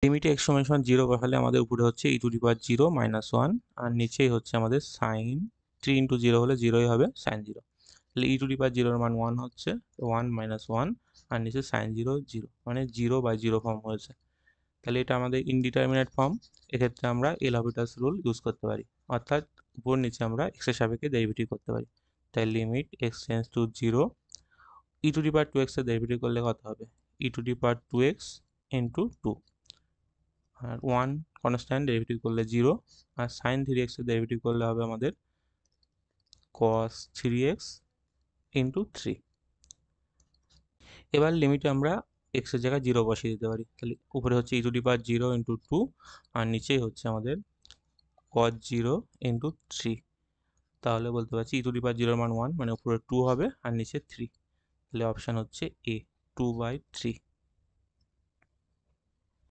লিমিটে x সমান 0 বসালে আমাদের উপরে হচ্ছে e⁻0 - 1 আর নিচেই হচ্ছে আমাদের sin 3 × 0 হলে 0ই হবে sin 0। তাহলে e⁻0 এর মান 1 হচ্ছে 1 - 1 আর নিচে sin 0 0 মানে 0/0 ফর্ম হয়েছে। তাহলে এটা আমাদের ইনডিটারমিনেট ফর্ম। এক্ষেত্রে আমরা এল'হপিটালস রুল ইউজ করতে পারি, অর্থাৎ উপর নিচে আমরা x এর সাপেক্ষে ডেরিভেটিভ করতে পারি। তাই limit x tends to 0, e⁻2x এর ডেরিভেটিভ করলে কত হবে e⁻2x × 2 আর 1 কনস্ট্যান্ট, ডেরিভেটিভ করলে 0 আর sin 3x এর ডেরিভেটিভ করলে হবে আমাদের cos 3x × 3। এবার লিমিটে আমরা x এর জায়গায় 0 বসিয়ে দিতে পারি। তাহলে উপরে হচ্ছে e⁻0 × 2 আর নিচেই হচ্ছে আমাদের cos 0 × 3। তাহলে বলতে পারছি e⁻0 এর মান 1 মানে উপরে 2 হবে আর নিচে 3। তাহলে অপশান হচ্ছে এ 2/3।